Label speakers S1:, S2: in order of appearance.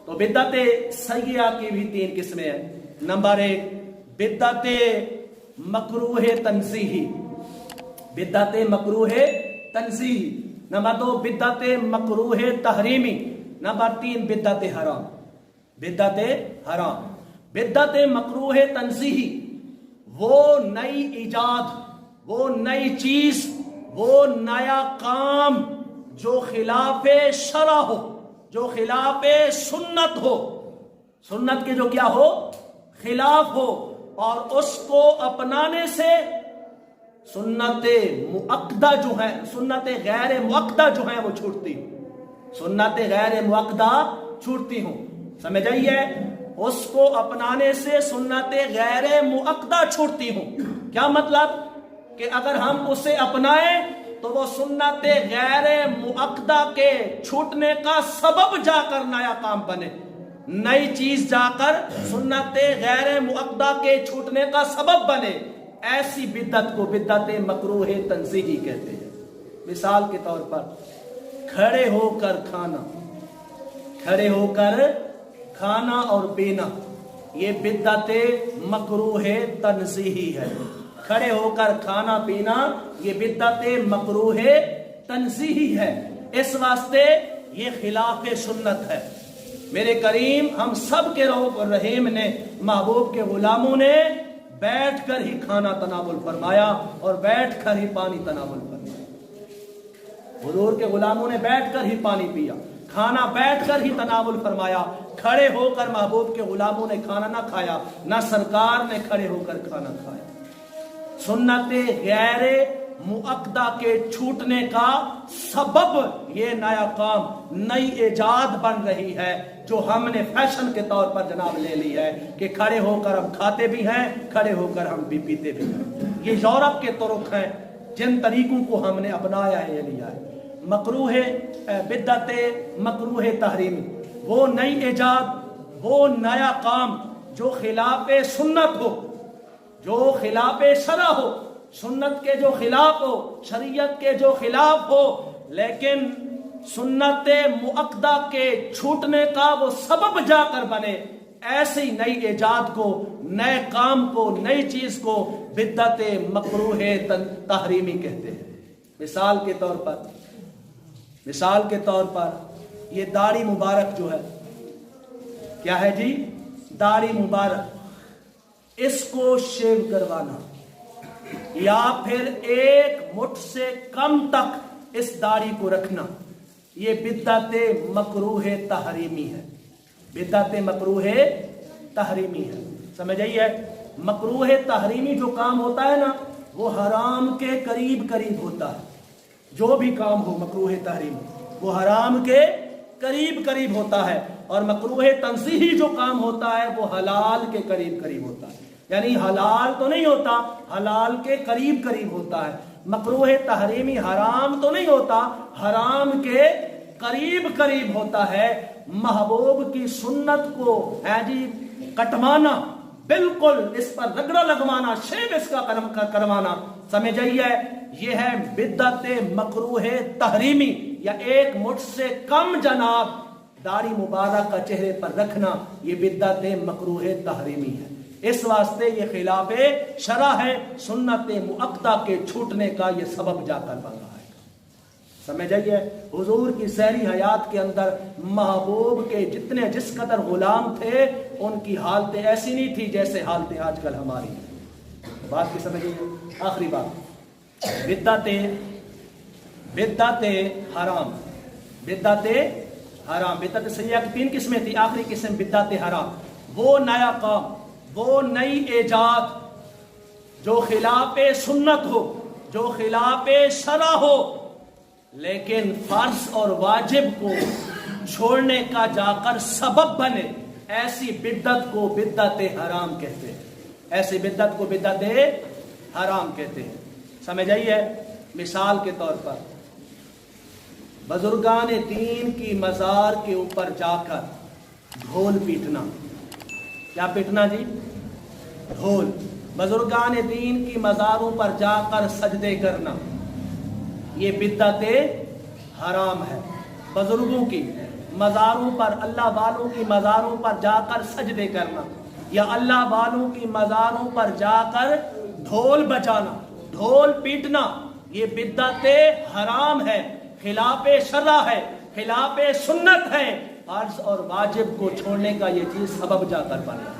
S1: تو बिद्अत सय्यिआ की भी 3 किस्में हैं। नंबर 1 बिद्अत मकरूह तंज़ीही, बिद्अत मकरूह तंज़ीही। नंबर 2 बिद्अत मकरूह तहरीमी। नंबर 3 बिद्अत हराम, बिद्अत हराम। बिद्अत मकरूह तंज़ीही वो नई इजाद, वो नई चीज, वो नया काम जो खिलाफे शरा हो, जो खिलाफे सुन्नत हो, सुन्नत के जो क्या हो, खिलाफ हो, और उसको अपनाने से सुन्नत मुअक्दा जो है, सुन्नत गैर मुअक्दा जो है वो छूटती हूं, सुन्नत गैर मुअक्दा छूटती हूं। समझ आइए, उसको अपनाने से सुन्नत गैर मुअक्दा छूटती हूं। क्या मतलब कि अगर हम उसे अपनाएं तो वो सुन्नत गैर मुअक्दा के छूटने का सबब जाकर नया काम बने, नई चीज जाकर सुन्नत गैर मुअक्दा के छूटने का सबब बने। ऐसी बिद्दत को बिद्दत मकरूह तंज़ीही कहते हैं। मिसाल के तौर पर खड़े होकर खाना, खड़े होकर खाना और पीना, ये बिद्दत मकरूह तंज़ीही है। खड़े होकर खाना पीना ये बिद्दत मकरूह तंज़ीही है। इस वास्ते ये खिलाफ सुन्नत है। मेरे करीम हम सब के रऊफ़ और रहीम ने, महबूब के गुलामों ने बैठ कर ही खाना तनावुल फरमाया और बैठ कर ही पानी तनावुल फरमाया। हुजूर के गुलामों ने बैठ कर ही पानी पिया, खाना बैठ कर ही तनावुल फरमाया। खड़े होकर महबूब के गुलामों ने खाना ना खाया, ना सरकार ने खड़े होकर खाना खाया। सुन्नत गैर मुअक्दा के छूटने का सबब ये नया काम, नई इजाद बन रही है जो हमने फैशन के तौर पर जनाब ले ली है कि खड़े होकर हम खाते भी हैं, खड़े होकर हम भी पीते भी हैं। ये यूरोप के तुरुक हैं, जिन तरीकों को हमने अपनाया है, ये लिया है। मकरूह बिद्दत मकरूह तहरीमी वो नई इजाद, वो नया काम जो खिलाफ सुन्नत हो, जो खिलाफ शरा हो, सुन्नत के जो खिलाफ हो, शरीयत के जो खिलाफ हो, लेकिन सुन्नत मुअक्दा के छूटने का वो सबब जाकर बने। ऐसी नई इजाद को, नए काम को, नई चीज को बिद्दत मकरूह तहरीमी कहते हैं। मिसाल के तौर पर, मिसाल के तौर पर ये दाढ़ी मुबारक जो है, क्या है जी, दाढ़ी मुबारक, इसको शेव करवाना या फिर 1 मुठ से कम तक इस दाढ़ी को रखना, ये बिद्दत मकरूह तहरीमी है। बिद्दत मकरूह तहरीमी है। समझ आइए, मकरूह तहरीमी जो काम होता है ना, वो हराम के करीब करीब होता है। जो भी काम हो मकरूह तहरीमी वो हराम के करीब करीब होता है, और मकरूह तंज़ीही जो काम होता है वो हलाल के करीब करीब होता है। यानी हलाल तो नहीं होता, हलाल के करीब करीब होता है। मकरूह तहरीमी हराम तो नहीं होता, हराम के करीब करीब होता है। महबूब की सुन्नत को है जी कटवाना, बिल्कुल इस पर रगड़ा लगवाना, शेव इसका करवाना, समझ आइए, ये है बिद्दत मकरूह तहरीमी। या 1 मुठ से कम जनाब दाढ़ी मुबारक का चेहरे पर रखना, ये बिद्दत मकरूह तहरीमी है। इस वास्ते ये खिलाफे शरा है, सुन्नत मुअक्दा के छूटने का ये सबब जाकर बन रहा है। समझ आइए, हुजूर की सहरी हयात के अंदर महबूब के जितने जिस कदर गुलाम थे, उनकी हालतें ऐसी नहीं थी जैसे हालतें आजकल हमारी हैं। बात की समझिए। आखिरी बात, बिद्दत हराम, बिद्दत हराम। बिद्दत सय्यिआ की 3 किस्में थी, आखिरी किस्म बिद्दत हराम, वो नया काम, वो नई इजाद जो खिलाफे सुन्नत हो, जो खिलाफे शरा हो, लेकिन फर्ज और वाजिब को छोड़ने का जाकर सबब बने। ऐसी बिद्दत को बिद्दत हराम कहते हैं। ऐसी बिद्दत को बिद्दत हराम कहते हैं। समझ आइए, मिसाल के तौर पर बुजुर्गान दीन की मजार के ऊपर जाकर ढोल पीटना। क्या पीटना जी? ढोल। बुजुर्गान दीन की मजारों पर जाकर सजदे करना, ये बिद्दत हराम है। बुजुर्गों की مزاروں پر، اللہ والوں کی مزاروں پر جا کر سجدے کرنا، یا اللہ والوں کی مزاروں پر جا کر ڈھول بجانا، ڈھول پیٹنا، یہ بدعت حرام ہے، خلاف شرع ہے، خلاف سنت ہے۔ فرض اور واجب کو چھوڑنے کا یہ چیز سبب جا کر بنا۔